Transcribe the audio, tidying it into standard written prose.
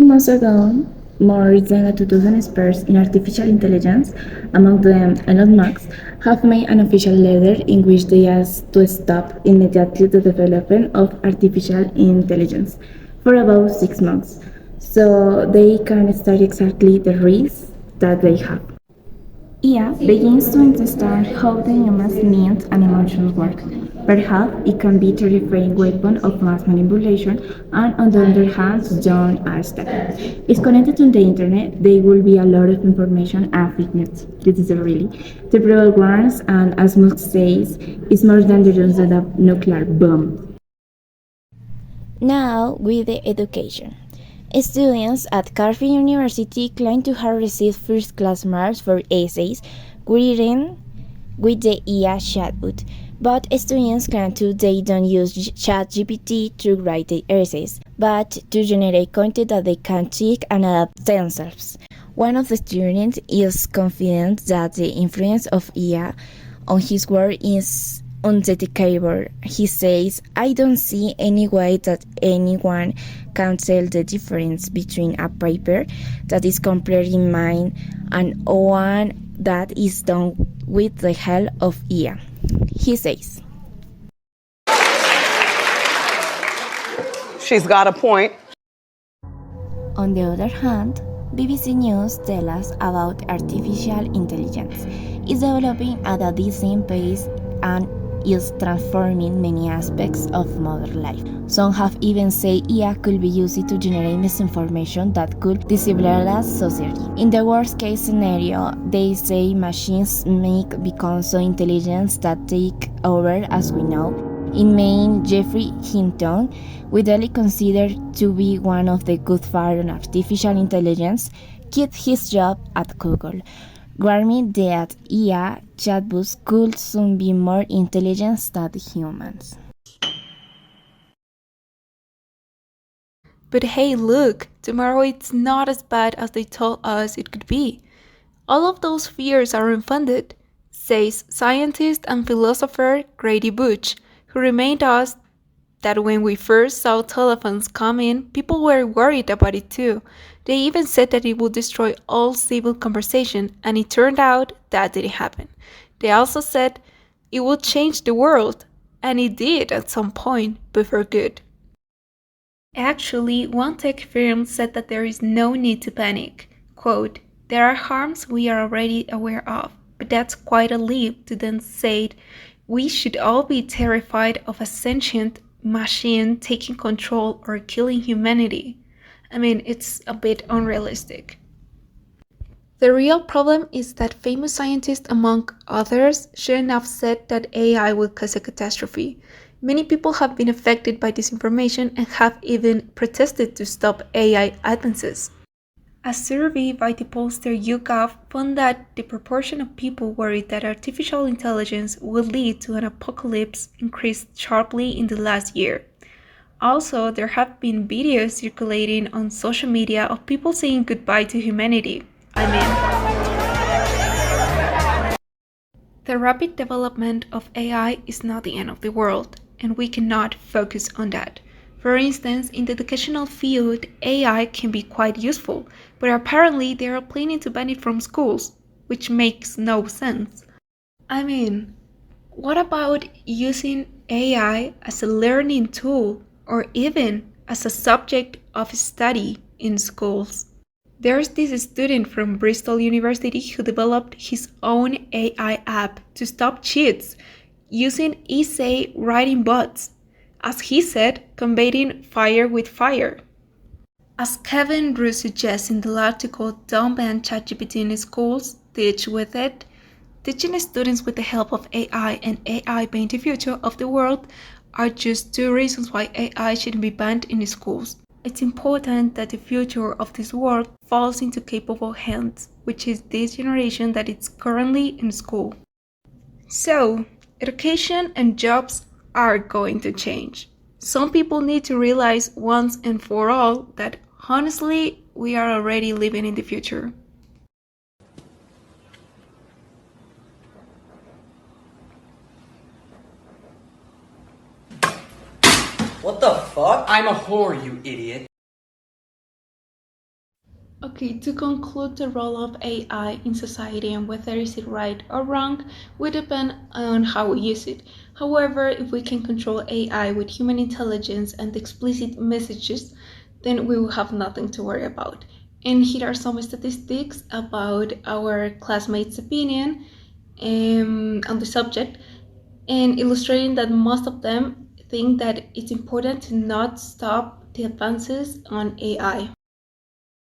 2 months ago, more than 2,000 experts in artificial intelligence, among them Elon Musk, have made an official letter in which they ask to stop immediately the development of artificial intelligence for about 6 months, so they can study exactly the risks that they have. IA begins to understand how the human's needs and emotions work. Perhaps it can be a terrifying weapon of mass manipulation, and on the other hand, don't ask that. If connected to the internet, there will be a lot of information and fake news. This is really. The Bible warns, and as Musk says, it's more dangerous than a nuclear bomb. Now, with the education. Students at Cardiff University claim to have received first-class marks for essays written with the IA chatbot, but students claim too they don't use ChatGPT to write their essays, but to generate content that they can tweak and adapt themselves. One of the students is confident that the influence of IA on his work is undetectable. He says, I don't see any way that anyone can tell the difference between a paper that is completely mine and one that is done with the help of IA. He says, She's got a point. On the other hand, BBC News tells us about artificial intelligence. It's developing at a decent pace and is transforming many aspects of modern life. Some have even said IA could be used to generate misinformation that could destabilize society. In the worst case scenario, they say machines may become so intelligent that take over as we know. In Maine, Jeffrey Hinton, widely considered to be one of the godfathers of artificial intelligence, quit his job at Google, warning that IA chatbots could soon be more intelligent than humans. But hey, look, tomorrow it's not as bad as they told us it could be. All of those fears are unfounded, says scientist and philosopher Grady Butch, who reminded us that when we first saw telephones come in, people were worried about it too. They even said that it would destroy all civil conversation, and it turned out that didn't happen. They also said it would change the world, and it did at some point, but for good. Actually, one tech firm said that there is no need to panic. Quote, there are harms we are already aware of, but that's quite a leap to then say we should all be terrified of a sentient machine taking control or killing humanity. I mean, it's a bit unrealistic. The real problem is that famous scientists, among others, shouldn't have said that AI will cause a catastrophe. Many people have been affected by this information and have even protested to stop AI advances. A survey by the pollster YouGov found that the proportion of people worried that artificial intelligence will lead to an apocalypse increased sharply in the last year. Also, there have been videos circulating on social media of people saying goodbye to humanity. The rapid development of AI is not the end of the world, and we cannot focus on that. For instance, in the educational field, AI can be quite useful, but apparently they are planning to ban it from schools, which makes no sense. I mean, what about using AI as a learning tool or even as a subject of study in schools? There's this student from Bristol University who developed his own AI app to stop cheats using essay writing bots. As he said, combating fire with fire. As Kevin Drew suggests in the article Don't Ban ChatGPT in Schools, Teach with It, teaching students with the help of AI and AI being the future of the world are just two reasons why AI shouldn't be banned in schools. It's important that the future of this world falls into capable hands, which is this generation that is currently in school. So, education and jobs are going to change. Some people need to realize once and for all that honestly, we are already living in the future. What the fuck? I'm a whore, you idiot. Okay, to conclude, the role of AI in society and whether is it right or wrong would depend on how we use it. However, if we can control AI with human intelligence and explicit messages, then we will have nothing to worry about. And here are some statistics about our classmates' opinion on the subject, and illustrating that most of them think that it's important to not stop the advances on AI.